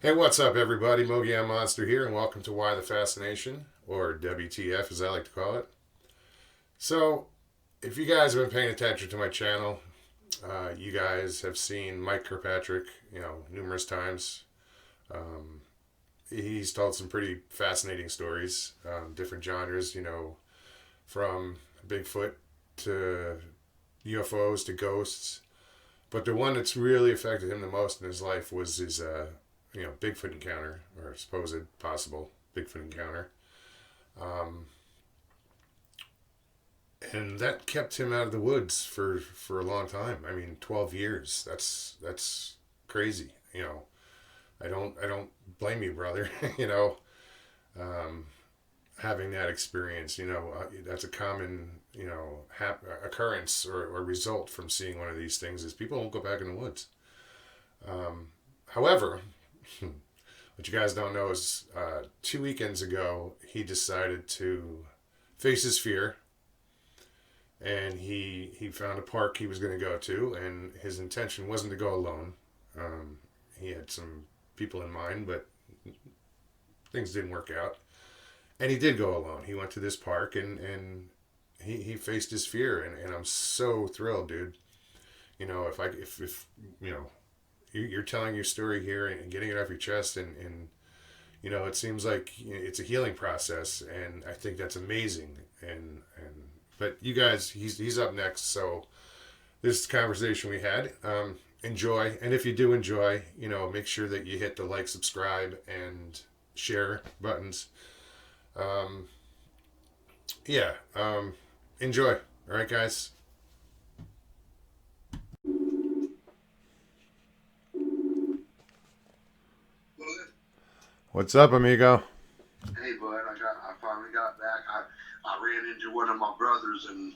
Hey, what's up, everybody? Mogian Monster here, and welcome to Why the Fascination, or WTF as I like to call it. So, if you guys have been paying attention to my channel, you guys have seen Mike Kirkpatrick, numerous times. Um, he's told some pretty fascinating stories, different genres, from Bigfoot to UFOs to ghosts. But the one that's really affected him the most in his life was his Bigfoot encounter, or supposed possible Bigfoot encounter. Um, and that kept him out of the woods for a long time. I mean, 12 years. That's crazy. I don't blame you, brother. Um, having that experience. That's a common occurrence or result from seeing one of these things is people won't go back in the woods. However, what you guys don't know is 2 weekends ago, he decided to face his fear, and he found a park he was going to go to, and his intention wasn't to go alone. He had some people in mind, but things didn't work out. And he did go alone. He went to this park, and he faced his fear, and I'm so thrilled, dude. If you're telling your story here and getting it off your chest, and it seems like it's a healing process, and I think that's amazing. And but you guys, he's up next. So this conversation we had, enjoy, and if you do enjoy, make sure that you hit the like, subscribe, and share buttons. Um, yeah, enjoy. All right, guys. What's up, amigo? Hey, bud, I finally got back. I ran into one of my brothers, and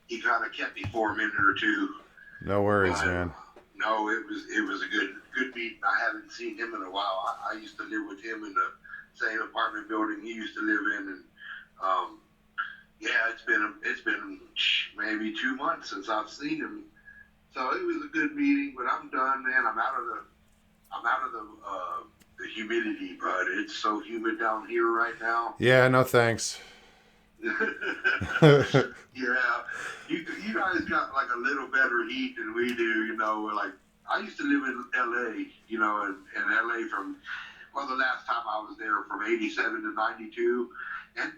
he kind of kept me for a minute or two. No worries, But man. no, it was a good meeting. I haven't seen him in a while. I used to live with him in the same apartment building he used to live in, and um, yeah, it's been maybe 2 months since I've seen him. So it was a good meeting. But I'm done, man. I'm out of the humidity, bud. It's so humid down here right now. Yeah, no thanks. Yeah, you guys got like a little better heat than we do. Like I used to live in L.A. In L.A. from the last time I was there from '87 to '92, and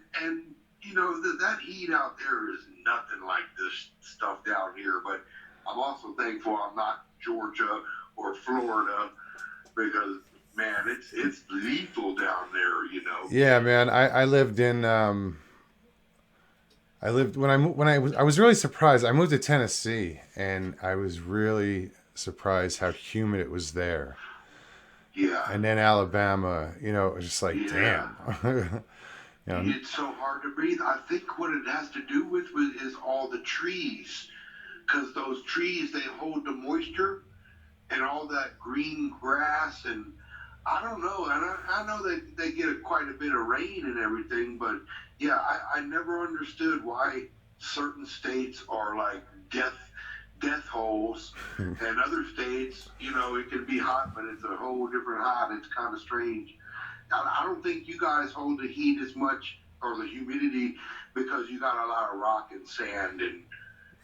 that heat out there is nothing like this stuff down here. But I'm also thankful I'm not Georgia or Florida because man, it's lethal down there. Yeah, man. I lived when I was really surprised. I moved to Tennessee, and I was really surprised how humid it was there. Yeah, And then Alabama, it was just like, yeah. damn. you It's so hard to breathe. I think what it has to do with is all the trees, because those trees they hold the moisture and all that green grass, and I don't know. And I know they get quite a bit of rain and everything, but yeah, I never understood why certain states are like death holes, and other states, it can be hot, but it's a whole different hot. It's kind of strange. I don't think you guys hold the heat as much or the humidity because you got a lot of rock and sand and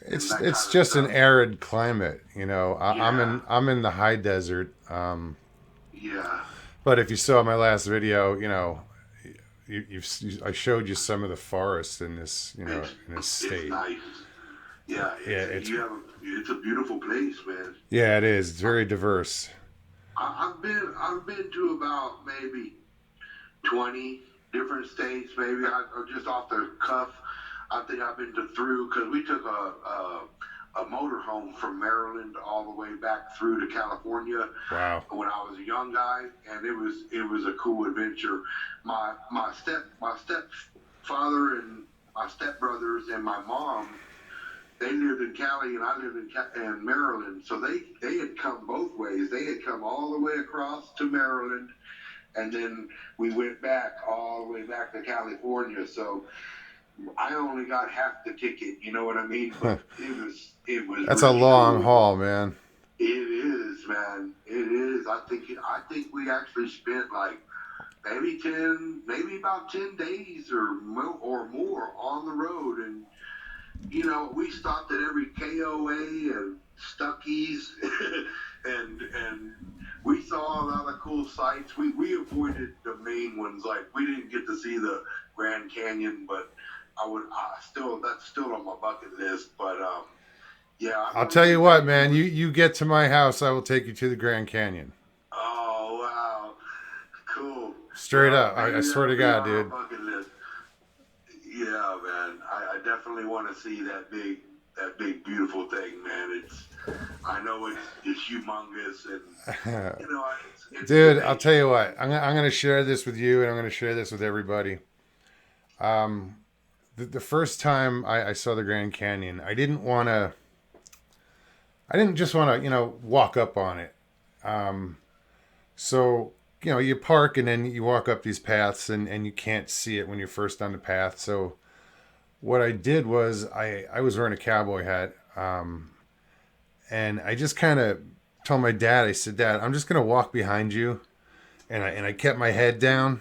that it's kind of just an stuff. arid climate. Yeah, I'm in the high desert. yeah. But if you saw my last video, I showed you some of the forests in this, It's in this it's state. nice. Yeah, Yeah, it's a beautiful place, man. yeah, it is. It's very diverse. I've been to about maybe 20 different states. Maybe or just off the cuff. I think I've been to through because we took a motorhome from Maryland all the way back through to California Wow. when I was a young guy, and it was a cool adventure. My stepfather and my stepbrothers and my mom, they lived in Cali and I lived in Maryland, so they had come both ways. They had come all the way across to Maryland, and then we went back all the way back to California. So I only got half the ticket, you know what I mean? But it was That's a really long cool. haul, man. It is, man. It is. I think we actually spent like maybe about 10 days or more on the road, and we stopped at every KOA and Stuckey's, and we saw a lot of cool sights. We avoided the main ones, like we didn't get to see the Grand Canyon, but that's still on my bucket list. But yeah, I'm I'll gonna tell you get what, back man. to it. You get to my house, I will take you to the Grand Canyon. Oh wow, cool. Straight Well, up. I maybe swear that'll to be God, on our dude. bucket list. Yeah, man. I definitely want to see that big beautiful thing, man. I know it's humongous, and it's Dude, I'll tell amazing. you what. I'm gonna share this with you, and I'm gonna share this with everybody. Um, the first time I saw the Grand Canyon, I didn't want to. I didn't just want to, walk up on it. Um, so you park and then you walk up these paths, and you can't see it when you're first on the path. So what I did was I was wearing a cowboy hat, and I just kind of told my dad. I said, "Dad, I'm just gonna walk behind you," and I kept my head down.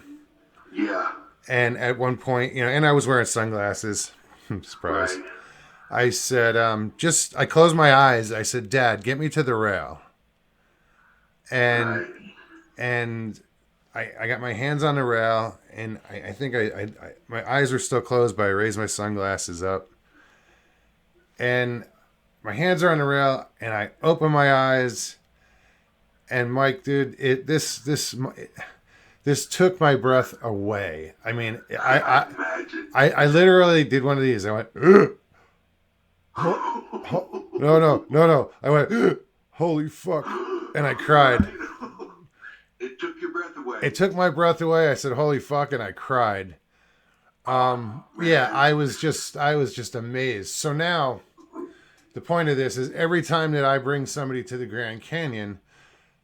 Yeah, And at one point, and I was wearing sunglasses. Surprise. right, I said, I closed my eyes. I said, Dad, get me to the rail. And right. and I got my hands on the rail, and I think my eyes were still closed, but I raised my sunglasses up, and my hands are on the rail, and I open my eyes, and Mike, dude, this took my breath away. I mean, I imagine. I literally did one of these. I went, ugh, no, no, no, no. I went, ugh, holy fuck, and I cried. Right? It took your breath away. It took my breath away. I said, holy fuck, and I cried. Oh Yeah, man. I was just amazed. So now the point of this is every time that I bring somebody to the Grand Canyon,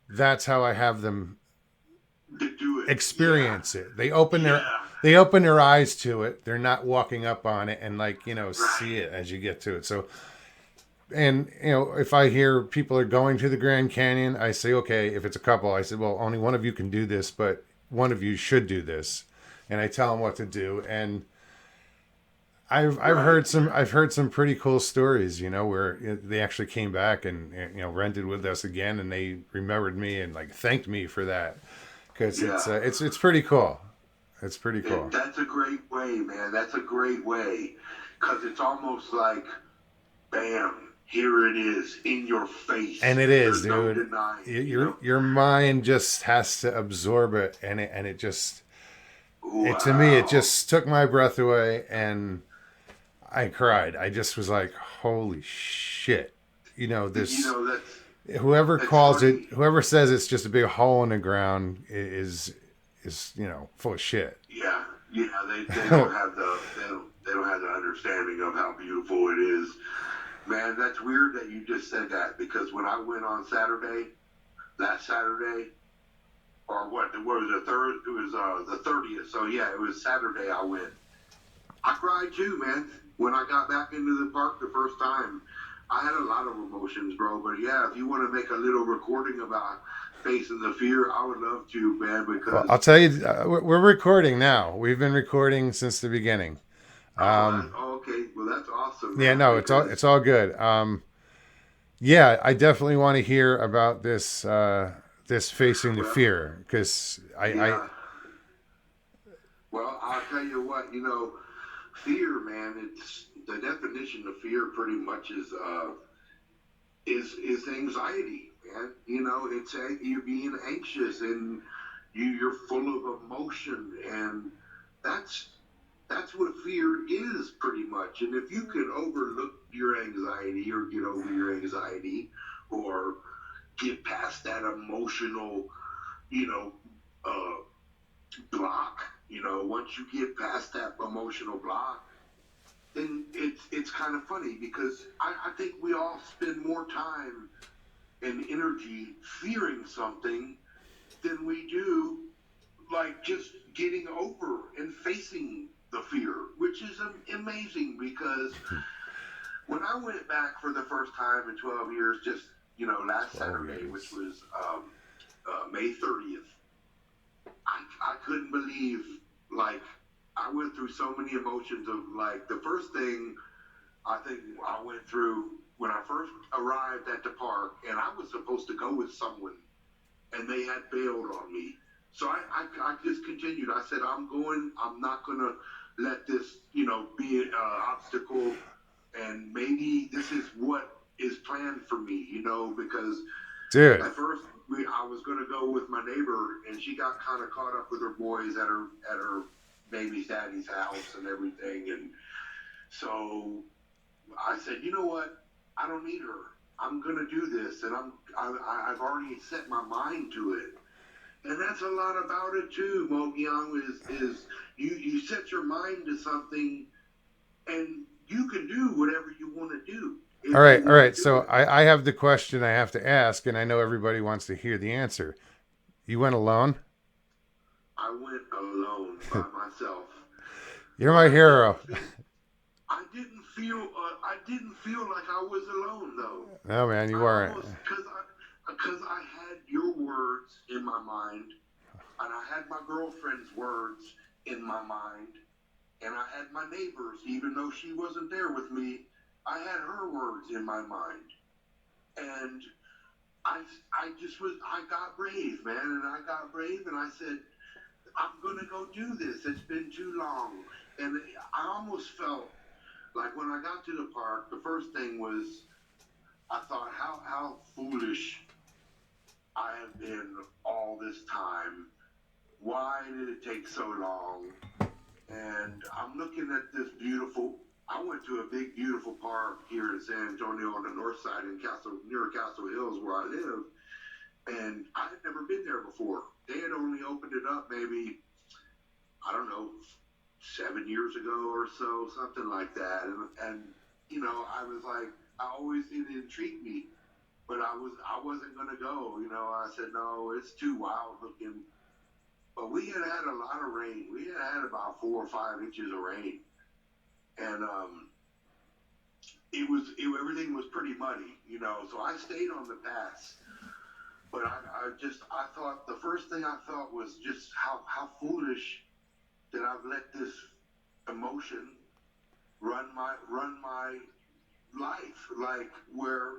that's how I have them To do it. Yeah. experience it. Yeah. They open their eyes to it. They're not walking up on it and see Right. it as you get to it. So and if I hear people are going to the Grand Canyon, I say, okay, if it's a couple, I said, well, only one of you can do this, but one of you should do this, and I tell them what to do. And Right. I've heard some pretty cool stories, where they actually came back and rented with us again, and they remembered me and like thanked me for that because Yeah. it's pretty cool. It's pretty cool, That's a great way, man. That's a great way. Because it's almost like, bam, here it is in your face. and it is, There's no dude. denying. Your mind just has to absorb it, and it just to me it Wow. just took my breath away, and I cried. I just was like, holy shit. You This know, that's funny. whoever says it's just a big hole in the ground is full of shit. Yeah. Yeah, they don't have they don't have the understanding of how beautiful it is. Man, that's weird that you just said that because when I went on last Saturday, or what was the third? It was the 30th. So yeah, it was Saturday. I went. I cried too, man. When I got back into the park the first time, I had a lot of emotions, bro. But yeah, if you want to make a little recording about facing the fear, I would love to, man. Well, Because I'll tell you, we're recording now. We've been recording since the beginning. okay. Well, that's awesome, Yeah, man. no, Because it's all good. Yeah, I definitely want to hear about this facing the well, fear because I yeah. Well, I'll tell you what. Fear, man. It's the definition of fear. Pretty much is anxiety, man. It's you being anxious and you're full of emotion, and that's that's what fear is pretty much. And if you can overlook your anxiety or get over your anxiety or get past that emotional, you know, uh, block, once you get past that emotional block, then it's kind of funny because I think we all spend more time and energy fearing something than we do like just getting over and facing the fear, which is amazing because when I went back for the first time in 12 years, just last 12 Saturday, years. which was May 30th. I couldn't believe, like, I went through so many emotions of, like, the first thing I think I went through when I first arrived at the park, and I was supposed to go with someone, and they had bailed on me. So I just continued. I said, I'm going. I'm not going to let this, be an obstacle. And maybe this is what is planned for me, because Dude. at first I was going to go with my neighbor, and she got kind of caught up with her boys at her baby's daddy's house and everything. And so I said, you know what? I don't need her. I'm going to do this, and I've already set my mind to it. And that's a lot about it too, Mogyang, is you set your mind to something, and you can do whatever you want to do if All you right, all want right. to do So it. I have the question I have to ask, and I know everybody wants to hear the answer. You went alone? I went alone by myself. You're But my hero. I didn't feel like I was alone though. No, man, you I weren't. almost because I had your words in my mind, and I had my girlfriend's words in my mind, and I had my neighbors, even though she wasn't there with me, I had her words in my mind. And I got brave, man, and I got brave, and I said, I'm gonna go do this. It's been too long. And I almost felt like when I got to the park, the first thing was I thought how foolish I have been all this time. Why did it take so long? And I'm looking at this beautiful. I went to a big, beautiful park here in San Antonio on the north side near Castle Hills where I live, and I had never been there before. They had only opened it up maybe, I don't know, 7 years ago or so, something like that. And I was like, it intrigued me, but I wasn't gonna go. I said no, it's too wild looking. But we had a lot of rain. We had about 4 or 5 inches of rain, and everything was pretty muddy. So I stayed on the pass. But I thought the first thing I thought was just how foolish that I've let this emotion run my life, like where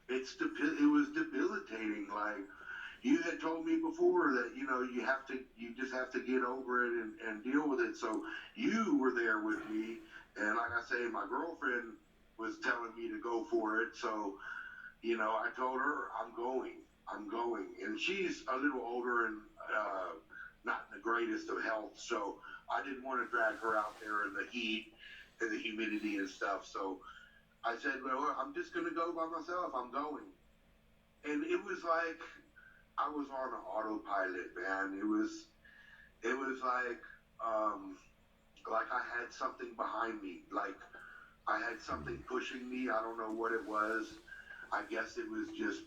it was debilitating. Like you had told me before that you just have to get over it and deal with it. So you were there with me, and like I say, my girlfriend was telling me to go for it. So I told her I'm going, and she's a little older and not in the greatest of health, so I didn't want to drag her out there in the heat and the humidity and stuff. So I said, well, I'm just going to go by myself. I'm going. And it was like I was on an autopilot, man. It was like I had something behind me, like I had something pushing me. I don't know what it was. I guess it was just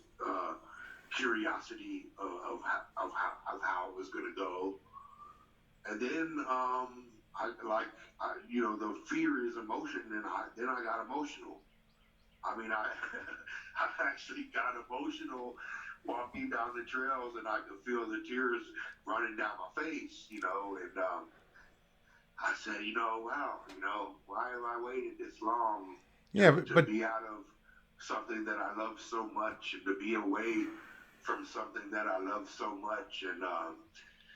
curiosity of how it was going to go. And then the fear is emotion, and then I got emotional. I mean, I actually got emotional walking down the trails, and I could feel the tears running down my face, and I said, wow, why have I waited this long Yeah, to be out of something that I love so much, and to be away from something that I love so much,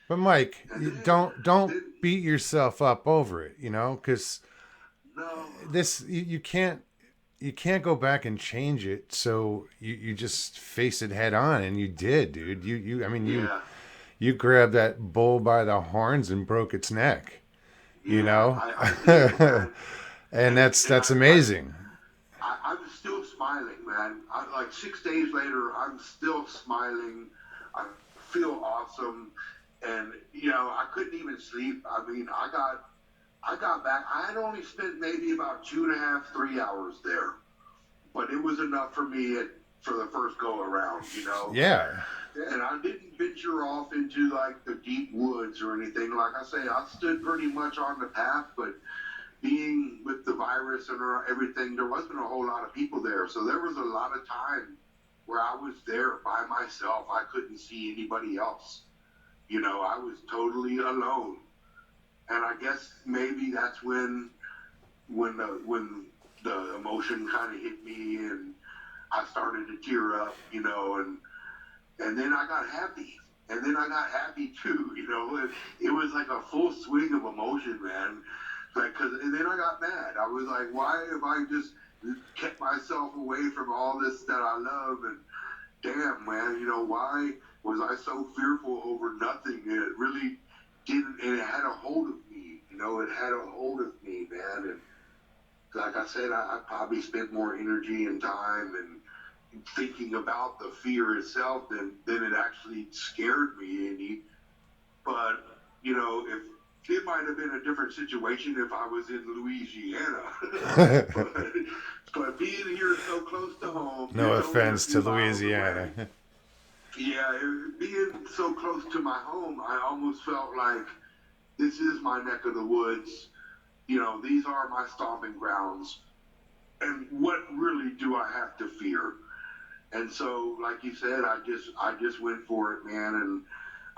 but Mike, and don't then beat yourself up over it, because no, this you can't go back and change it. So you just face it head on, and you did, dude. I mean yeah, you grabbed that bull by the horns and broke its neck, you yeah, know, I did, man, and and that's and that's amazing. I'm still smiling, man. Like 6 days later, I'm still smiling. I feel awesome, and I couldn't even sleep. I mean, I got back. I had only spent maybe about 2.5, 3 hours there, but it was enough for me for the first go around. Yeah. And I didn't venture off into like the deep woods or anything. Like I say, I stood pretty much on the path, but being with the virus and everything, there wasn't a whole lot of people there. So there was a lot of time where I was there by myself. I couldn't see anybody else. You know, I was totally alone. And I guess maybe that's when the emotion kind of hit me, and I started to tear up, you know, and then I got happy. And then I got happy too, you know. It was like a full swing of emotion, man. Like, and then I got mad. I was like, why have I just kept myself away from all this that I love? And damn, man, you know, why was I so fearful over nothing? And it really didn't, and it had a hold of me, you know, it had a hold of me, man. And like I said, I probably spent more energy and time and thinking about the fear itself than it actually scared me any. But, you know, if it might have been a different situation if I was in Louisiana. but, but being here so close to home. No offense to Louisiana. Yeah, being so close to my home, I almost felt like this is my neck of the woods. You know, these are my stomping grounds. And what really do I have to fear? And so, like you said, I just went for it, man. And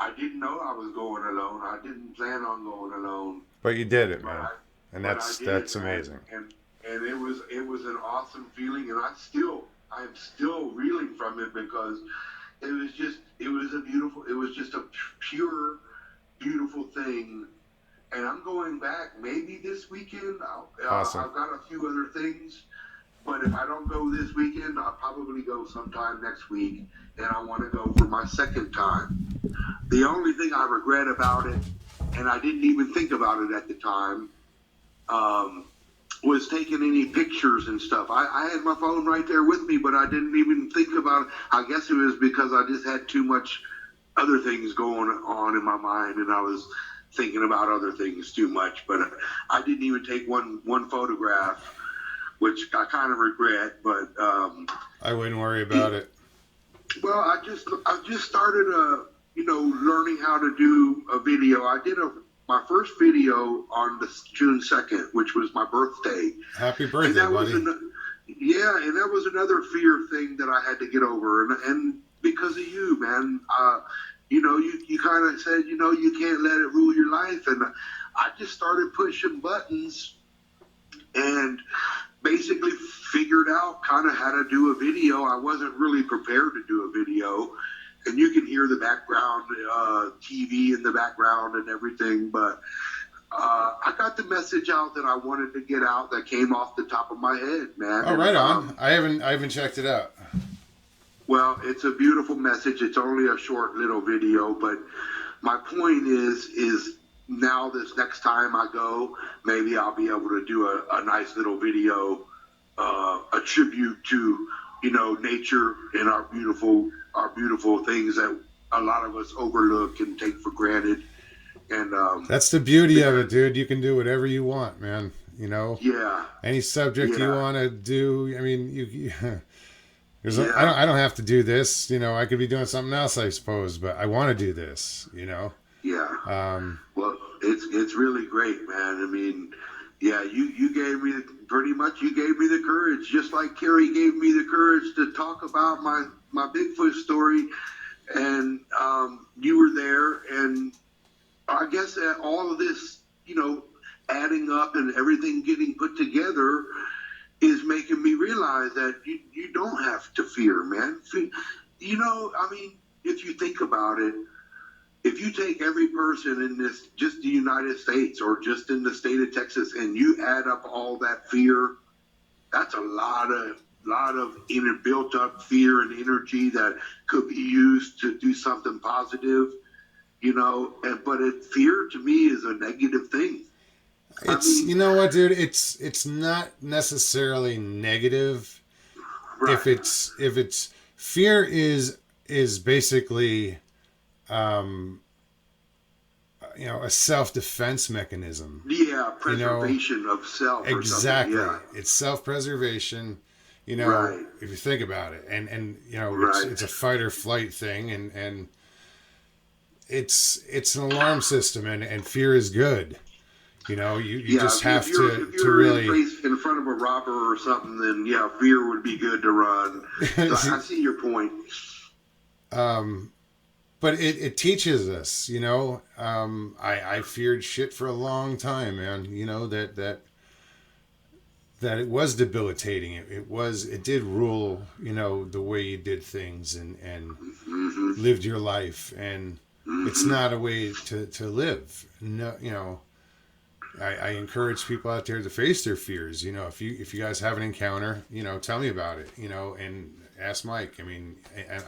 I didn't know I was going alone. I didn't plan on going alone. But you did it, But man. I, And but that's I did, amazing. and it was an awesome feeling. And I'm still reeling from it because it was just a pure, beautiful thing. And I'm going back maybe this weekend. Awesome. I've got a few other things, but if I don't go this weekend, I'll probably go sometime next week. And I want to go for my second time. The only thing I regret about it, and I didn't even think about it at the time, was taking any pictures and stuff. I had my phone right there with me, but I didn't even think about it. I guess it was because I just had too much other things going on in my mind, and I was thinking about other things too much. But I didn't even take one photograph, which I kind of regret. But I wouldn't worry about it. well, I just started learning how to do a video. I did my first video on the June 2nd, which was my birthday. Happy birthday, And that buddy. and that was another fear thing that I had to get over. And because of you, man, you kind of said, you can't let it rule your life. And I just started pushing buttons and basically figured out kind of how to do a video. I wasn't really prepared to do a video. And you can hear the background, TV in the background and everything. But I got the message out that I wanted to get out that came off the top of my head, man. Oh, right on. I haven't checked it out. Well, it's a beautiful message. It's only a short little video, but my point is now this next time I go, maybe I'll be able to do a nice little video, a tribute to, nature and our beautiful things that a lot of us overlook and take for granted. And that's the beauty of it, dude. You can do whatever you want, man. Yeah. Any subject you want to do. I mean, I don't have to do this. I could be doing something else, I suppose, but I want to do this. Yeah. Well, it's really great, man. I mean, yeah, you gave me the courage, just like Carrie gave me the courage to talk about my Bigfoot story, and you were there, and I guess that all of this, adding up and everything getting put together is making me realize that you don't have to fear, man. I mean, if you think about it, if you take every person in this, just the United States or just in the state of Texas, and you add up all that fear, that's a lot of inner built up fear and energy that could be used to do something positive, but fear to me is a negative thing. You know what, dude? It's not necessarily negative. Right. If it's fear is basically, a self-defense mechanism. Yeah, preservation of self. Exactly. Yeah. It's self-preservation. Right. If you think about it, and Right. it's a fight or flight thing, and it's an alarm system, and fear is good. You just have if you're really in front of of a robber or something, then yeah, fear would be good to run. So I see your point. But it teaches us, I feared shit for a long time, man. That it was debilitating. It did rule, the way you did things and lived your life. And it's not a way to live. No, I encourage people out there to face their fears. If you guys have an encounter, tell me about it, and ask Mike. I mean,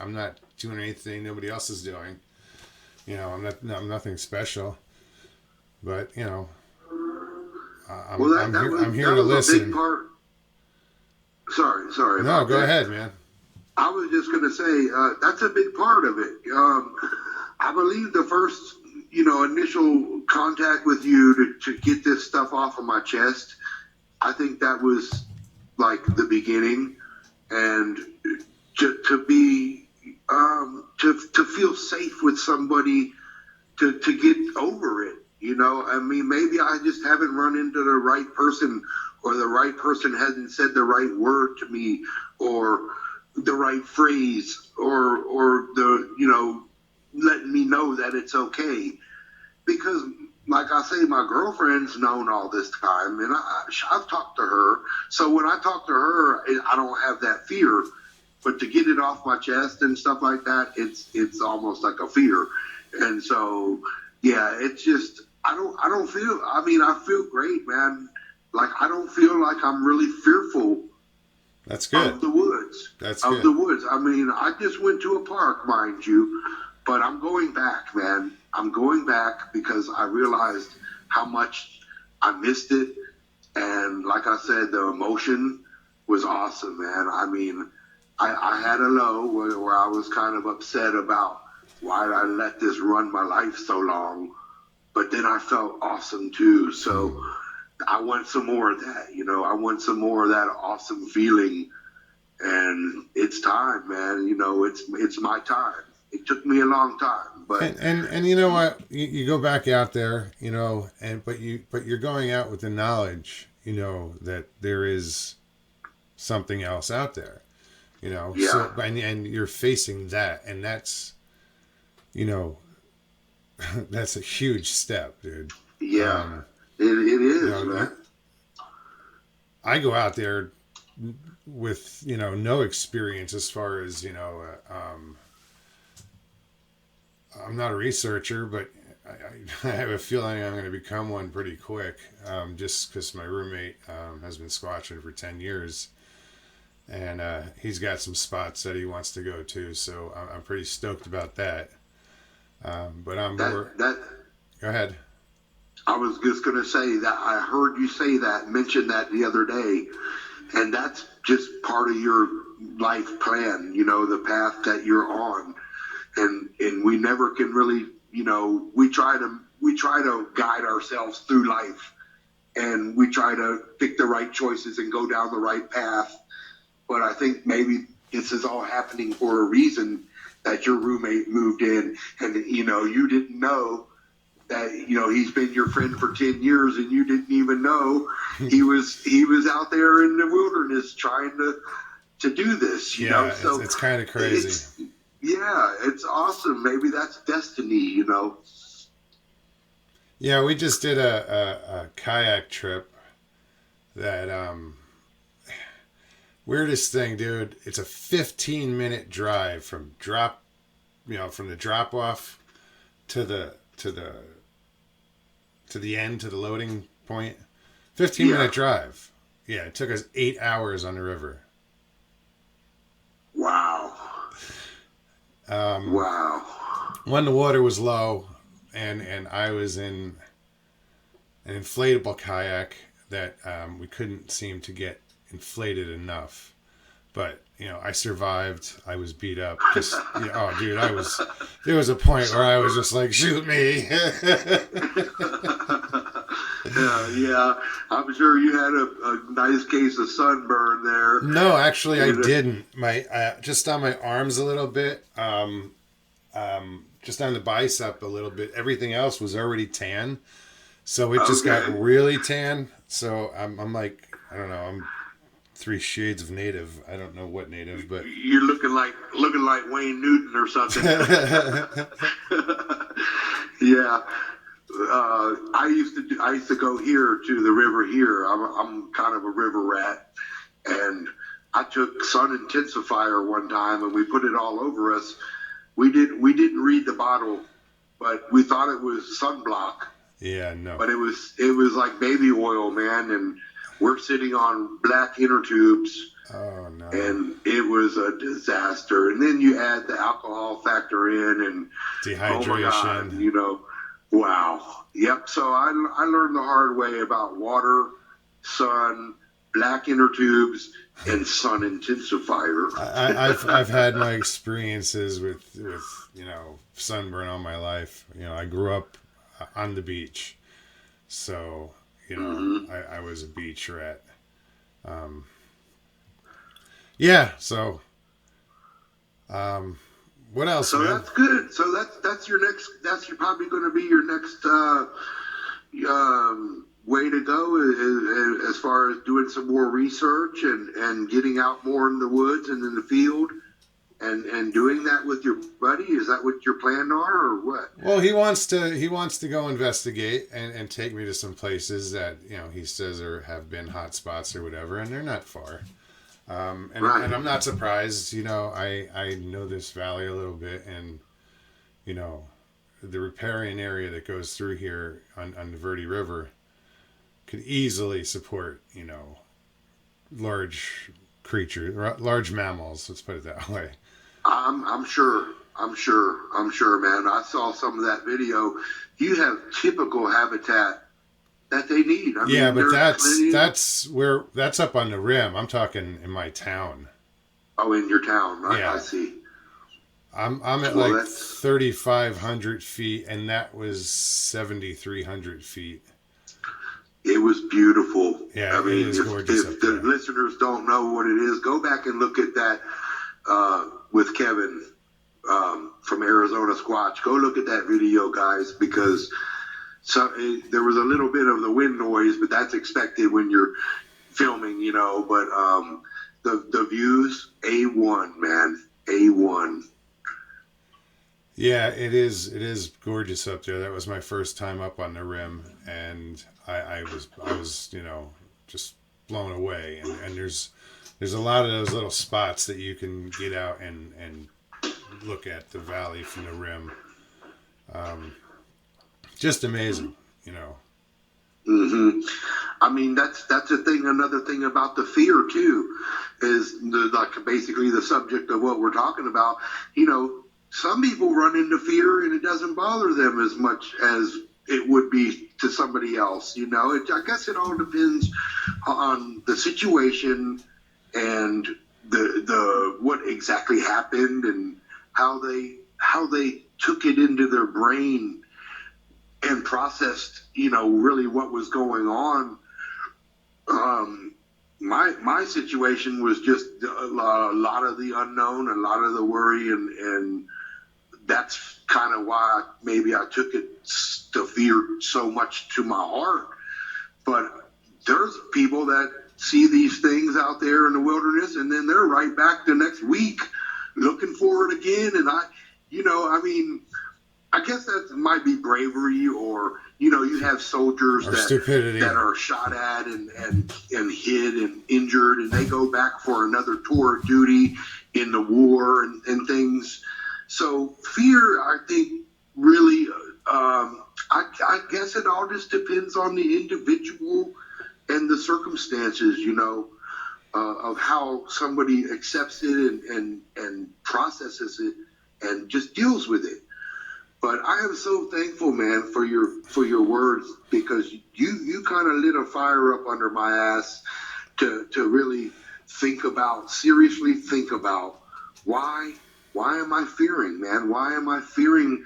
I'm not doing anything nobody else is doing. I'm nothing special, but I'm here to listen. A big part. Sorry. No, go ahead, man. I was just going to say that's a big part of it. I believe the first, initial contact with you to get this stuff off of my chest, I think that was like the beginning, and to be to feel safe with somebody to get over it. I mean, maybe I just haven't run into the right person, or the right person hasn't said the right word to me, or the right phrase, or the, letting me know that it's okay. Because, like I say, my girlfriend's known all this time, and I've talked to her. So when I talk to her, I don't have that fear. But to get it off my chest and stuff like that, it's almost like a fear. And so, yeah, it's just, I don't feel, I feel great, man. Like, I don't feel like I'm really fearful. That's good. Of the woods. That's good. Of the woods. I mean, I just went to a park, mind you, but I'm going back, man. I'm going back because I realized how much I missed it. And like I said, the emotion was awesome, man. I mean, I had a low where I was kind of upset about why I let this run my life so long. But then I felt awesome too. So I want some more of that, I want some more of that awesome feeling. And it's time, man. It's my time. It took me a long time, but and you know what? You go back out there, but you're going out with the knowledge, that there is something else out there, Yeah. So and you're facing that, and that's, that's a huge step, dude. Yeah, it is, man. I go out there with, no experience as far as, I'm not a researcher, but I have a feeling I'm going to become one pretty quick, just because my roommate has been squatching for 10 years, and he's got some spots that he wants to go to, so I'm pretty stoked about that. But I'm more... Go ahead. I was just going to say that I heard you mention that the other day, and that's just part of your life plan, the path that you're on. And we never can really, we try to guide ourselves through life, and we try to pick the right choices and go down the right path. But I think maybe this is all happening for a reason, that your roommate moved in, and you didn't know that, he's been your friend for 10 years, and you didn't even know he was out there in the wilderness trying to do this, So it's kind of crazy. It's awesome. Maybe that's destiny, Yeah, we just did a kayak trip that, weirdest thing, dude. It's a 15-minute drive from the drop off to the end, to the loading point. 15-minute drive. Yeah, it took us 8 hours on the river. Wow. Wow. When the water was low, and I was in an inflatable kayak that we couldn't seem to get inflated enough. But, I survived. I was beat up. Just, oh, dude, there was a point where I was just like, shoot me. Yeah. I'm sure you had a nice case of sunburn there. No, actually, I didn't. Just on my arms a little bit, just on the bicep a little bit. Everything else was already tan, so it just got really tan. So I'm like, I don't know. I'm 3 shades of native. I don't know what native, but you're looking like Wayne Newton or something. Yeah. I used to go here to the river here. I'm kind of a river rat, and I took sun intensifier one time and we put it all over us. We didn't read the bottle, but we thought it was sunblock. Yeah, no. But it was like baby oil, man, and we're sitting on black inner tubes. Oh no. And it was a disaster. And then you add the alcohol factor in and dehydration. Oh my God, you know, wow. Yep. So I learned the hard way about water, sun, black inner tubes, and sun intensifier. I've had my experiences with you know, sunburn all my life. You know, I grew up on the beach, so you know, I was a beach rat. Yeah. So, what else? So man? that's good. So that's your next. That's probably going to be your next way to go as far as doing some more research and getting out more in the woods and in the field and doing that with your buddy. Is that what your plans are, or what? Well, he wants to go investigate and take me to some places that, you know, he says have been hot spots or whatever, and they're not far. And I'm not surprised. You know, I know this valley a little bit, and you know, the riparian area that goes through here on the Verde River could easily support, you know, large creatures, large mammals. Let's put it that way. I'm sure, man. I saw some of that video. You have typical habitat that they need. I mean, yeah, but that's up on the rim. I'm talking in my town. Oh, in your town, right? Yeah. I see. I'm at like 3,500 feet, and that was 7,300 feet. It was beautiful. Yeah, I mean, it is gorgeous. If the listeners don't know what it is, go back and look at that with Kevin from Arizona Squatch. Go look at that video, guys, because there was a little bit of the wind noise, but that's expected when you're filming, you know. But the views, A1, man, A1. Yeah, it is gorgeous up there. That was my first time up on the rim, and I was you know, just blown away. And there's a lot of those little spots that you can get out and look at the valley from the rim. Just amazing, you know. Mm-hmm. I mean, that's a thing. Another thing about the fear too is basically the subject of what we're talking about. You know, some people run into fear and it doesn't bother them as much as it would be to somebody else. You know, I guess it all depends on the situation and the what exactly happened and how they took it into their brain and processed, you know, really what was going on. My situation was just a lot of the unknown, a lot of the worry, and that's kind of why maybe I took the fear so much to my heart. But there's people that see these things out there in the wilderness, and then they're right back the next week looking for it again. And I guess that might be bravery, or, you know, you have soldiers that are shot at and hit and injured, and they go back for another tour of duty in the war and things. So fear, I think, really, I guess it all just depends on the individual and the circumstances, you know, of how somebody accepts it and processes it and just deals with it. But I am so thankful, man, for your words, because you kind of lit a fire up under my ass to really seriously think about why am I fearing, man? Why am I fearing?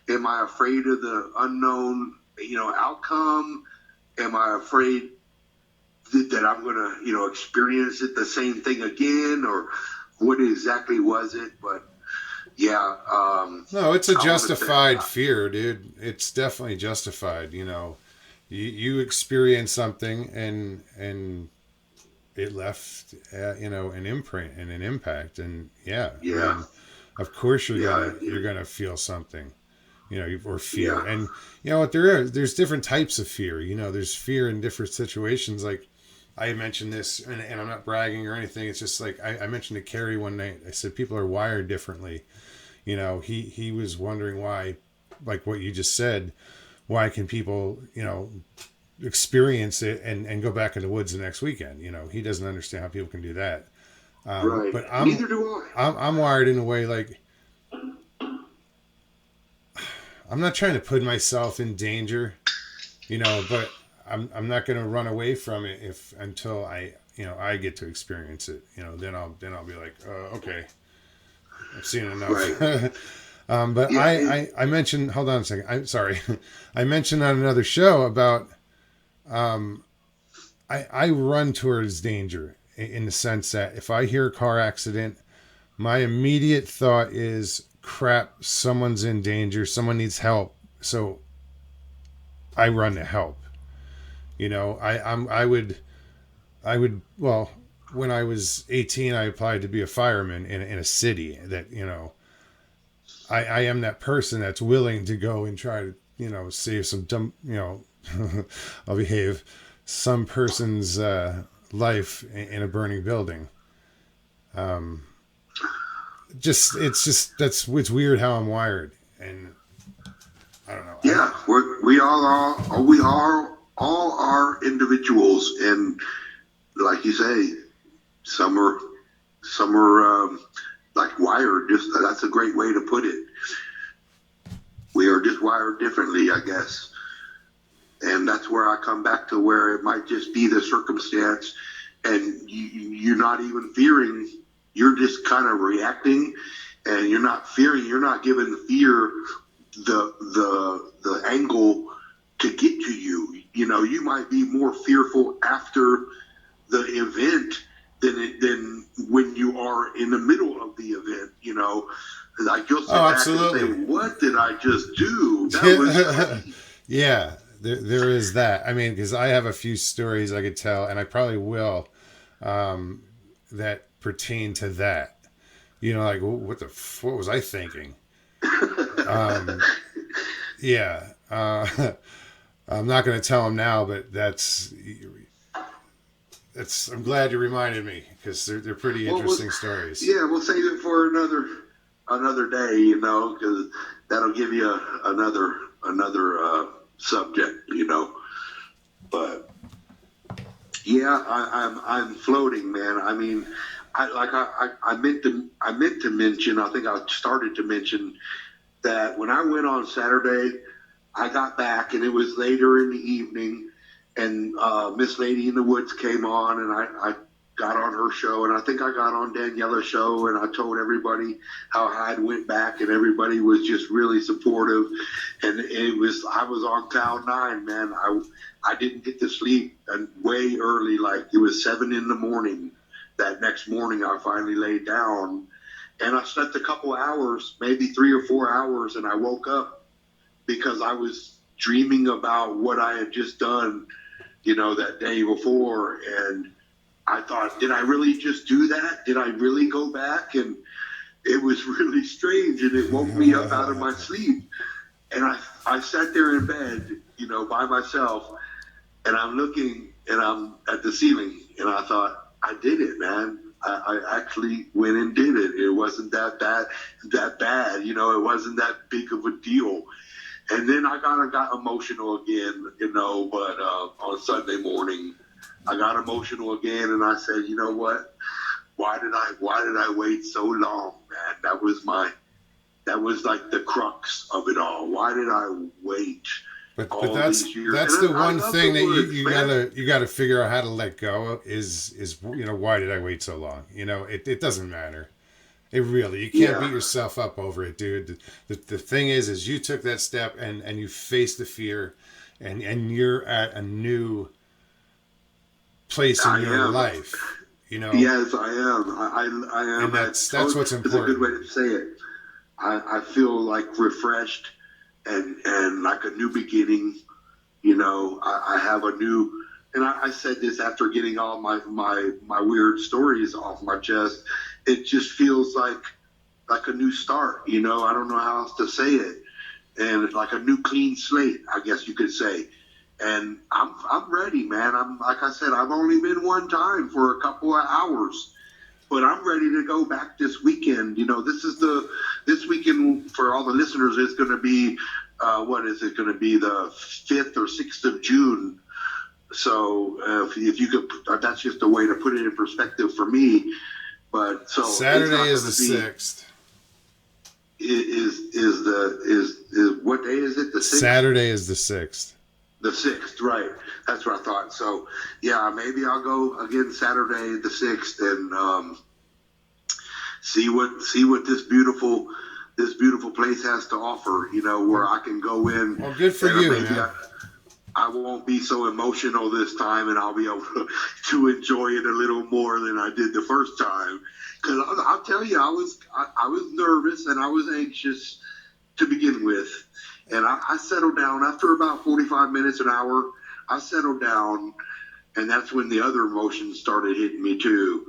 Am I afraid of the unknown, you know, outcome? Am I afraid that I'm going to, you know, experience it the same thing again, or what exactly was it? But yeah. No, it's a justified fear, dude. It's definitely justified. You know, you experience something and it left, an imprint and an impact. And I Yeah. mean, of course Yeah. you're gonna feel something, or fear. Yeah. And you know what, there's different types of fear. There's fear in different situations. Like I mentioned this, and I'm not bragging or anything. It's just like I mentioned to Carrie one night. I said people are wired differently. He was wondering why, like what you just said, why can people, experience it and go back in the woods the next weekend? He doesn't understand how people can do that. Right. But Neither do I. I'm wired in a way like I'm not trying to put myself in danger, but I'm not going to run away from it until I get to experience it. Then I'll be like, okay, I've seen enough. Right. But Yeah. I mentioned, hold on a second. I'm sorry. I mentioned on another show about, I run towards danger in the sense that if I hear a car accident, my immediate thought is, crap, someone's in danger. Someone needs help. So I run to help. Well, when I was 18, I applied to be a fireman in a city that, I am that person that's willing to go and try to, save some dumb, I'll behave, some person's life in a burning building. It's weird how I'm wired, and I don't know. Yeah. We all are individuals, and like you say, some are like wired. Just that's a great way to put it. We are just wired differently, I guess. And that's where I come back to where it might just be the circumstance, and you're not even fearing. You're just kind of reacting, and you're not fearing. You're not giving fear the angle to get to you. You might be more fearful after the event than when you are in the middle of the event. Like you'll sit back absolutely. and say, "What did I just do? That was crazy." Yeah, there is that. I mean, because I have a few stories I could tell, and I probably will, that pertain to that. Like what was I thinking? Yeah. I'm not going to tell him now, but that's. I'm glad you reminded me because they're pretty interesting stories. Yeah, we'll save it for another day, because that'll give you another subject, But yeah, I'm floating, man. I mean, I meant to mention. I think I started to mention that when I went on Saturday, I got back and it was later in the evening, and Miss Lady in the Woods came on, and I got on her show, and I think I got on Daniela's show, and I told everybody how I went back, and everybody was just really supportive, and I was on cloud nine, man. I didn't get to sleep way early, like it was 7 a.m. That next morning. I finally laid down, and I slept a couple hours, maybe 3 or 4 hours, and I woke up because I was dreaming about what I had just done, that day before. And I thought, did I really just do that? Did I really go back? And it was really strange, and it woke me up out of my sleep. And I sat there in bed, by myself, and I'm looking, and I'm at the ceiling, and I thought, I did it, man. I actually went and did it. It wasn't that bad. It wasn't that big of a deal. And then I kind of got emotional again, but on Sunday morning, I got emotional again, and I said, you know what? Why did I wait so long, man? That was like the crux of it all. Why did I wait? But that's the one thing that you gotta figure out how to let go of is why did I wait so long? It doesn't matter. You can't beat yourself up over it, dude. The thing is you took that step and you faced the fear, and you're at a new place in your life. Yes, I am. I am. And that's what's important. It's a good way to say it. I feel like refreshed and like a new beginning. I have a new and I said this after getting all my weird stories off my chest. It just feels like a new start. You know, I don't know how else to say it, and it's like a new clean slate, I guess you could say. And I'm ready, man. I'm like I said, I've only been one time for a couple of hours, but I'm ready to go back this weekend. You know, this weekend for all the listeners is going to be what is it going to be, the 5th or 6th of June. So if you could, that's just a way to put it in perspective for me. But so Saturday is the 6th. Is what day is it? The 6th? Saturday is the 6th. The 6th, right? That's what I thought. So yeah, maybe I'll go again Saturday the 6th and see what this beautiful place has to offer. You know, where I can go in. Well, good for you, man. I won't be so emotional this time, and I'll be able to enjoy it a little more than I did the first time. Because I'll tell you, I was nervous and I was anxious to begin with, and I settled down after about 45 minutes, an hour. I settled down, and that's when the other emotions started hitting me too.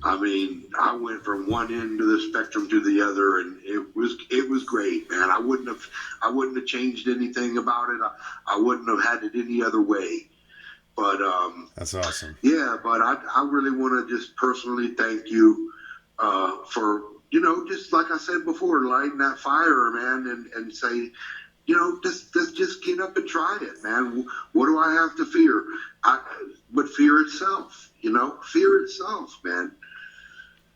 I mean, I went from one end of the spectrum to the other, and it was great, man. I wouldn't have changed anything about it. I wouldn't have had it any other way. But that's awesome. Yeah, but I really want to just personally thank you for, you know, just like I said before, lighting that fire, man, and say, you know, let's just get up and try it, man. What do I have to fear? But fear itself. You know, fear itself, man.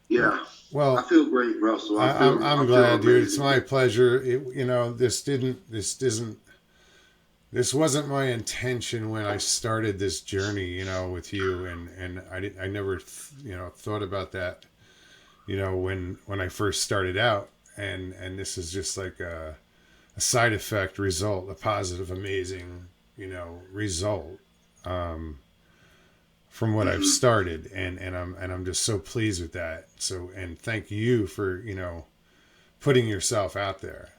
Yeah. Well, I feel great, Russell. I'm glad, dude. It's my pleasure. You know, this wasn't my intention when I started this journey, you know, with you, and I never, you know, thought about that, you know, when I first started out, and this is just like a side effect result, a positive, amazing, you know, result. From what I've started, and I'm just so pleased with that. So, and thank you for, you know, putting yourself out there.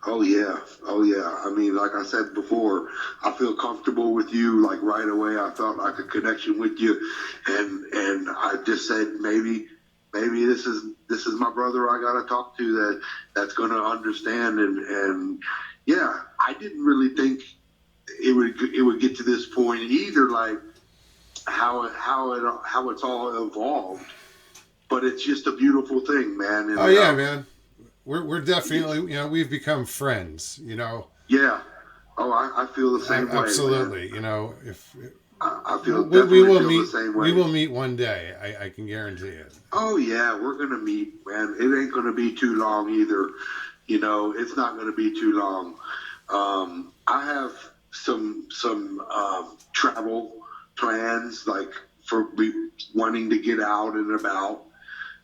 Oh yeah. I mean, like I said before, I feel comfortable with you. Like right away, I felt like a connection with you, and I just said maybe this is my brother I got to talk to that's going to understand. And yeah, I didn't really think it would get to this point either. Like how it's all evolved, but it's just a beautiful thing, man. And, oh yeah, man, we're definitely, you know, we've become friends, you know. Yeah. Oh, I feel the same way. Absolutely, you know, if I feel we will feel meet the same way. we will meet one day. I can guarantee it. Oh yeah, we're gonna meet, man. It ain't gonna be too long either. You know, it's not gonna be too long. I have some travel plans, like for wanting to get out and about,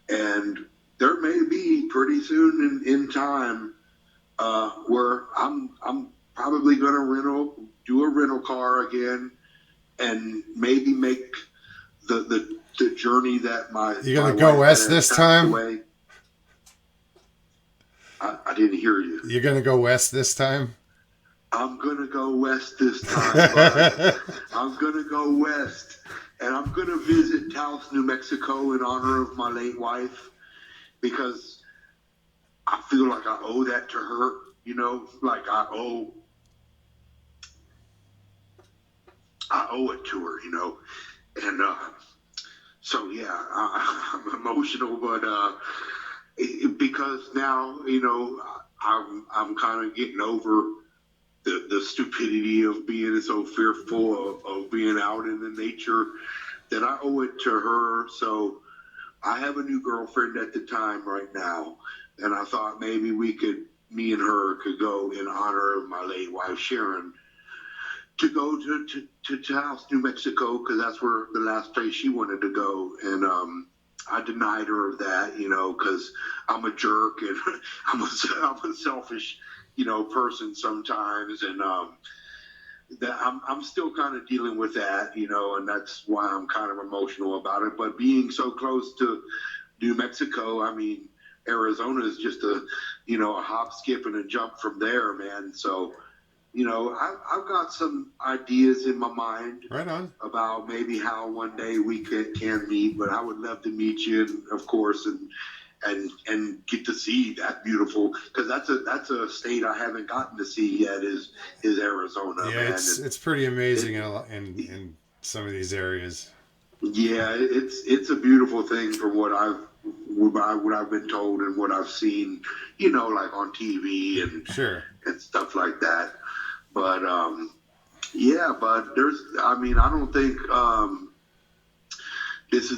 and there may be pretty soon in time where I'm probably gonna do a rental car again, and maybe make the journey that you're gonna go west this time. Away. I didn't hear you. You're gonna go west this time. I'm going to go west this time, bud. I'm going to go west, and I'm going to visit Taos, New Mexico in honor of my late wife, because I feel like I owe that to her, you know, like I owe it to her, you know, and so yeah, I'm emotional, but because now, you know, I'm kind of getting over the stupidity of being so fearful of being out in the nature, that I owe it to her. So I have a new girlfriend at the time right now, and I thought maybe me and her could go in honor of my late wife, Sharon, to go to Taos, New Mexico, because that's where the last place she wanted to go. And I denied her of that, you know, because I'm a jerk and I'm a selfish, you know, person sometimes, and that I'm still kind of dealing with that, you know, and that's why I'm kind of emotional about it. But being so close to New Mexico, I mean, Arizona is just a hop, skip, and a jump from there, man. So I've got some ideas in my mind Right on. about maybe how one day we can meet, but I would love to meet you, and of course, and get to see that beautiful, because that's a state I haven't gotten to see yet, is Arizona, Yeah, man. it's pretty And amazing in some of these areas. yeah, it's a beautiful thing from what I've been told and what I've seen, like on TV Sure. and stuff like that. But yeah, but I mean, I don't think this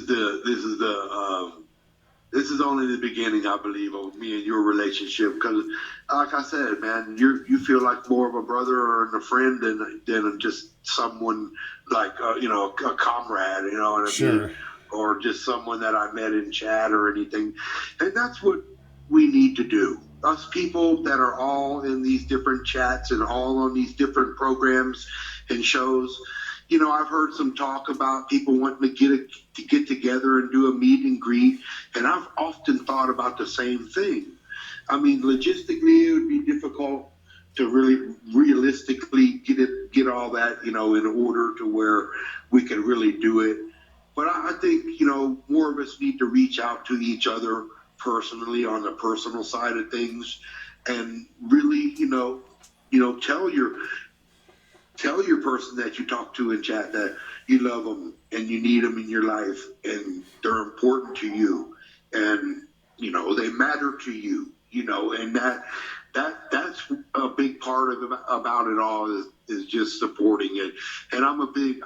is only the beginning, I believe, of me and your relationship. Because, like I said, man, you feel like more of a brother or a friend than just someone like a comrade. You know what I mean? Sure. Or just someone that I met in chat or anything. And that's what we need to do. Us people that are all in these different chats and all on these different programs and shows. I've heard some talk about people wanting to get together and do a meet and greet, and I've often thought about the same thing. I mean, logistically, it would be difficult to really realistically get all that, in order to where we can really do it. But I think, more of us need to reach out to each other personally on the personal side of things, and really, tell your person that you talk to in chat that you love them and you need them in your life and they're important to you, and they matter to you, and that's a big part of about it all is just supporting it. And I'm a big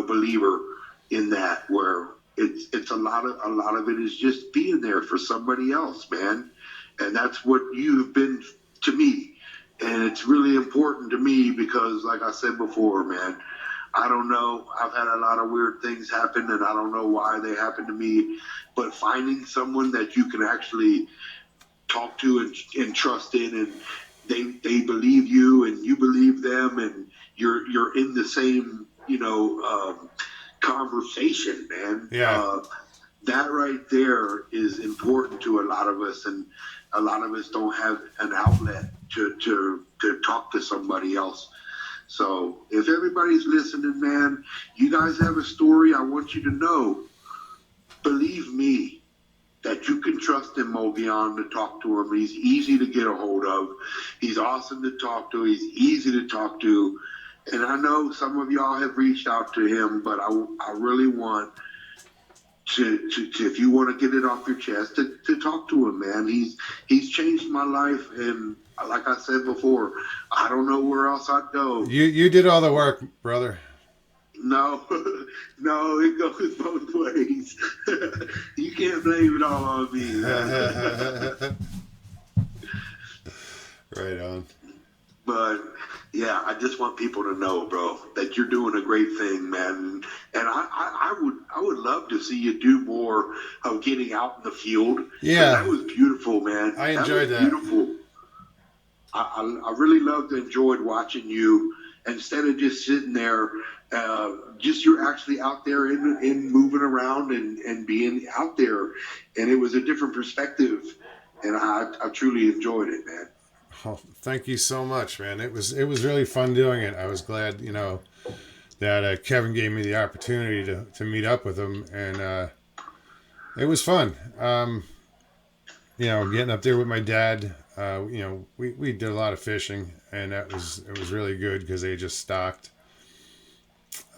believer in that, where it's a lot of it is just being there for somebody else, man. And that's what you've been to me. And it's really important to me because, like I said before, man, I don't know. I've had a lot of weird things happen, and I don't know why they happen to me. But finding someone that you can actually talk to and trust in, and they believe you, and you believe them, and you're in the same conversation, man. Yeah. That right there is important to a lot of us, and a lot of us don't have an outlet to talk to somebody else. So if everybody's listening, man, you guys have a story, I want you to know, believe me, that you can trust in Movion to talk to him. He's easy to get a hold of. He's awesome to talk to. He's easy to talk to. And I know some of y'all have reached out to him, but I really want to if you want to get it off your chest, to talk to him, man. He's changed my life, and like I said before, I don't know where else I'd go. You did all the work, brother. No, no, it goes both ways. You can't blame it all on me, man. Right on. But yeah, I just want people to know, bro, that you're doing a great thing, man. And I would love to see you do more of getting out in the field. Yeah, that was beautiful, man. I enjoyed that. Beautiful. I really loved and enjoyed watching you. Instead of just sitting there, just you're actually out there in moving around and being out there, and it was a different perspective, and I truly enjoyed it, man. Oh, thank you so much, man. It was really fun doing it. I was glad, that Kevin gave me the opportunity to meet up with him, and it was fun. Getting up there with my dad. We did a lot of fishing, and it was really good because they just stocked.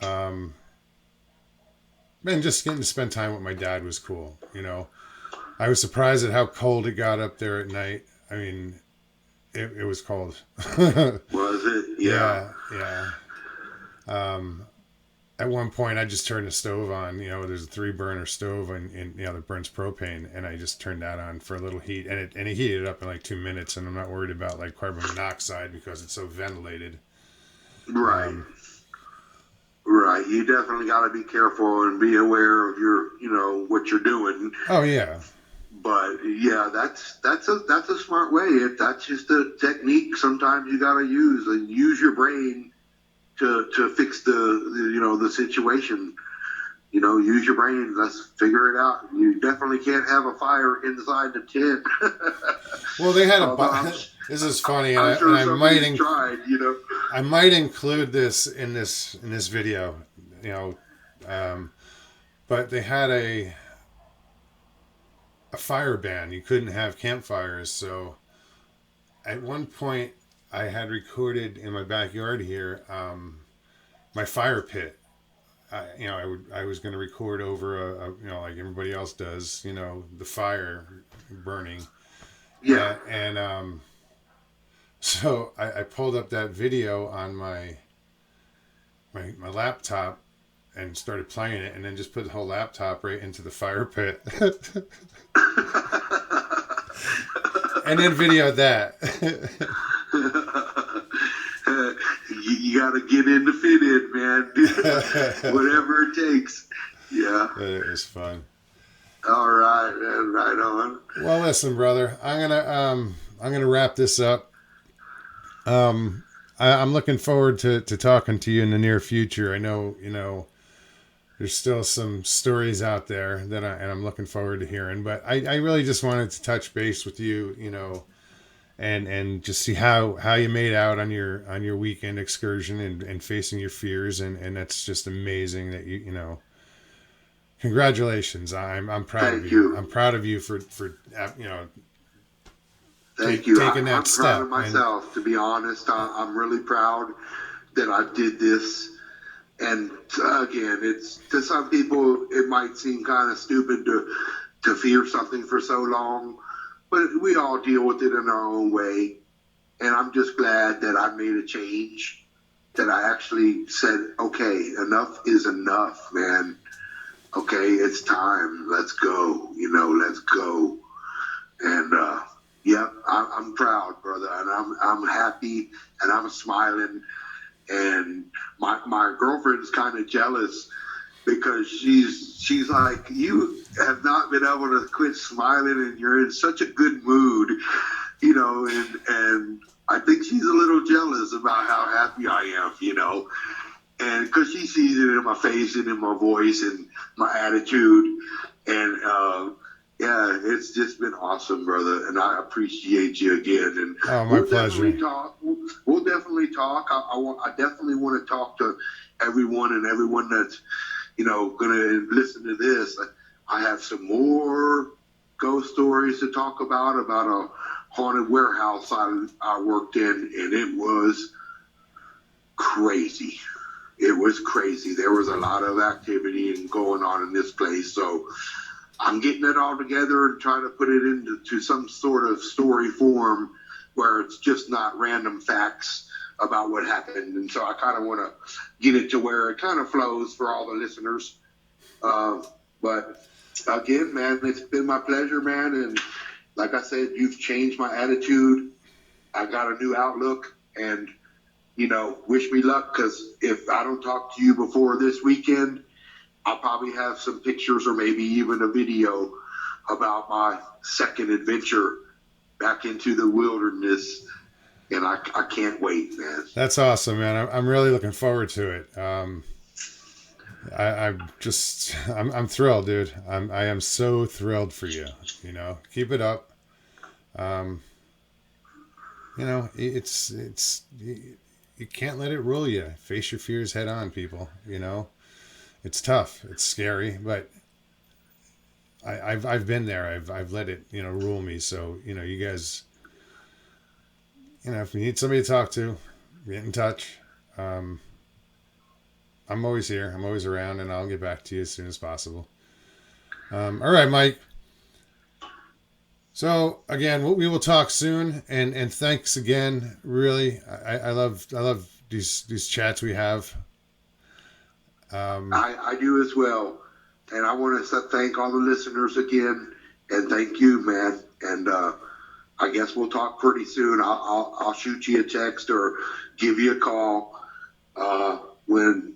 And just getting to spend time with my dad was cool. I was surprised at how cold it got up there at night. I mean, it was cold. Was it? Yeah. Yeah. At one point, I just turned the stove on. There's a 3-burner stove, and that burns propane, and I just turned that on for a little heat, and it heated up in like 2 minutes, and I'm not worried about like carbon monoxide because it's so ventilated. Right. Right. You definitely got to be careful and be aware of what you're doing. Oh yeah. But yeah, that's a smart way. That's just a technique sometimes you got to use, and use your brain to fix the situation. Use your brain. Let's figure it out. You definitely can't have a fire inside the tent. Well, they had This is funny, I'm sure and somebody's tried, you know. I might include this in this video, you know, but they had a fire ban. You couldn't have campfires, so at one point I had recorded in my backyard here my fire pit. I was going to record over you know, like everybody else does, you know, the fire burning. Yeah. And so I pulled up that video on my laptop and started playing it, and then just put the whole laptop right into the fire pit. And then videoed that. You got to get in to fit in, man. Whatever it takes. Yeah. It was fun. All right, man. Right on. Well, listen, brother. I'm gonna wrap this up. I'm looking forward to talking to you in the near future. I know, you know, there's still some stories out there that I'm looking forward to hearing. But I really just wanted to touch base with you, you know, and just see how you made out on your weekend excursion and facing your fears, and that's just amazing that you know. Congratulations! I'm proud of you. I'm proud of you for you know. Thank you. Taking that I'm step. proud of myself, to be honest. I'm really proud that I did this. And again, it's, to some people it might seem kind of stupid to fear something for so long, but we all deal with it in our own way. And I'm just glad that I made a change, that I actually said, okay, enough is enough, man. Okay, it's time. Let's go. You know, let's go. And yeah, I'm proud, brother, and I'm happy, and I'm smiling. And my girlfriend's kind of jealous, because she's like, you have not been able to quit smiling, and you're in such a good mood, you know. And I think she's a little jealous about how happy I am, you know. And because she sees it in my face and in my voice and my attitude. And yeah, it's just been awesome, brother. And I appreciate you again. And oh, my pleasure. We'll definitely talk. I definitely want to talk to everyone that's, you know, going to listen to this. I have some more ghost stories to talk about a haunted warehouse I worked in, and it was crazy. It was crazy. There was a lot of activity and going on in this place. So I'm getting it all together and trying to put it into some sort of story form where it's just not random facts about what happened. And so I kind of want to get it to where it kind of flows for all the listeners. But again, man, it's been my pleasure, man. And like I said, you've changed my attitude. I got a new outlook, and, you know, wish me luck, because if I don't talk to you before this weekend, I'll probably have some pictures or maybe even a video about my second adventure back into the wilderness. And I can't wait, man. That's awesome, man. I'm really looking forward to it. I'm thrilled, dude. I am so thrilled for you. You know, keep it up. You know, it's you can't let it rule you. Face your fears head on, people. You know, it's tough. It's scary, but I've been there. I've let it, you know, rule me. So, you know, you guys, you know, if you need somebody to talk to, get in touch. I'm always here. I'm always around, and I'll get back to you as soon as possible. All right, Mike. So again, we will talk soon, and thanks again. Really, I love these chats we have. I do as well, and I want to thank all the listeners again, and thank you, man. And I guess we'll talk pretty soon. I'll shoot you a text or give you a call when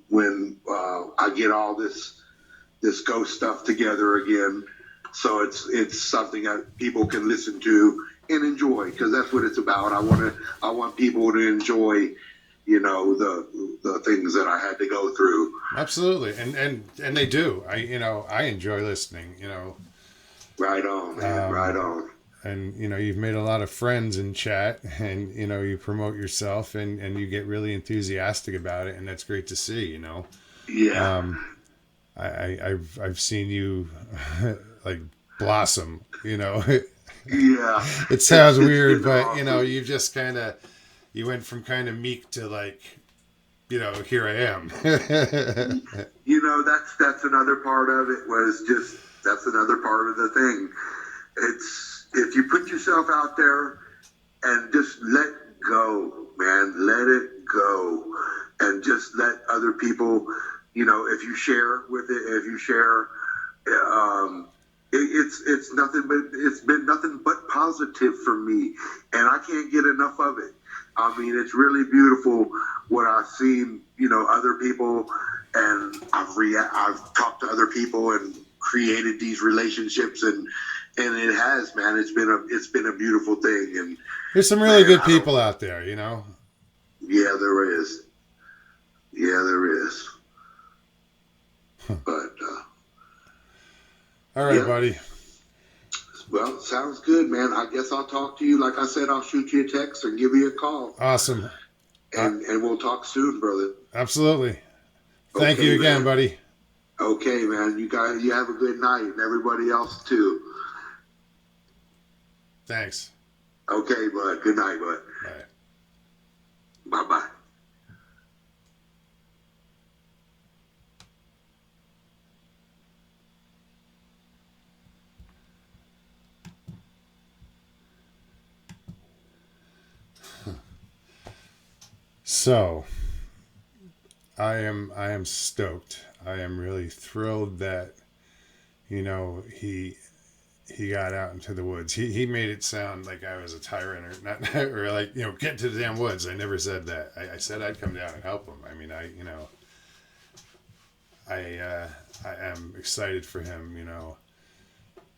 I get all this ghost stuff together again. So it's something that people can listen to and enjoy, because that's what it's about. I want people to enjoy, you know, the things that I had to go through. Absolutely, and they do. I enjoy listening. You know. Right on, man. Right on. and you've made a lot of friends in chat, and you promote yourself, and you get really enthusiastic about it, and that's great to see. Yeah. um, I've seen you like blossom. Yeah. It sounds It's weird, been but awesome. you've just you went from kind of meek to like, here I am. That's another part of it. Was just That's another part of the thing. It's if you put yourself out there and just let go, man, let it go, and just let other people, if you share with it, if you share, it's nothing but it's been nothing but positive for me, and I can't get enough of it. I mean, it's really beautiful what I've seen, other people, and I've talked to other people and created these relationships, and it has, man, it's been a beautiful thing. And There's some really man, good I don't. people out there. Yeah, there is. Yeah, there is. But All right, yeah, buddy. well, sounds good, man. I guess I'll talk to you. Like I said, I'll shoot you a text or give you a call, Awesome. and we'll talk soon, brother. Absolutely. Thank you Okay, again, man. buddy. Okay, man. You have a good night, and everybody else too. Thanks. Okay, bud. Good night, bud. Bye. Bye bye. So, I am stoked. I am really thrilled that he got out into the woods. He made it sound like I was a tyrant, or not, or like get to the damn woods. I never said that. I said I'd come down and help him. I mean, I am excited for him.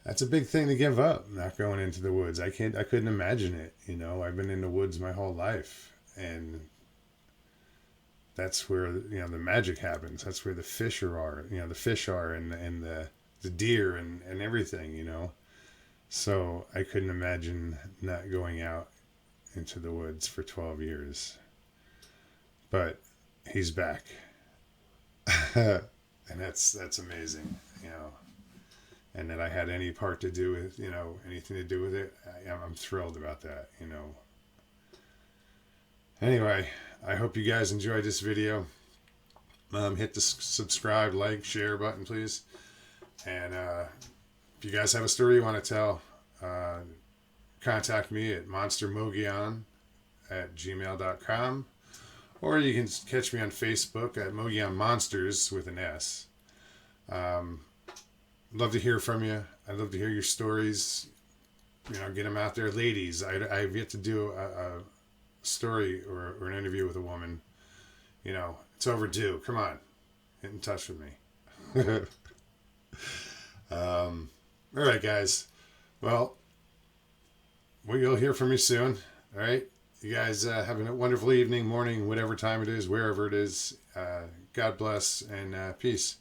That's a big thing to give up, not going into the woods. I couldn't imagine it. I've been in the woods my whole life, and that's where the magic happens. That's where the fish are. The fish are, and the deer and everything. So I couldn't imagine not going out into the woods for 12 years. But he's back, and that's amazing. And that I had any part to do with anything to do with it. I'm thrilled about that. Anyway, I hope you guys enjoyed this video. Hit the subscribe, like, share button, please. And if you guys have a story you want to tell, contact me at monstermogion@gmail.com, or you can catch me on Facebook at Mogion Monsters with an S. Love to hear from you. I'd love to hear your stories. Get them out there. Ladies, I've yet to do a story or an interview with a woman. It's overdue. Come on. Get in touch with me. All right, guys. Well, you'll hear from me soon. All right. You guys have a wonderful evening, morning, whatever time it is, wherever it is. God bless, and peace.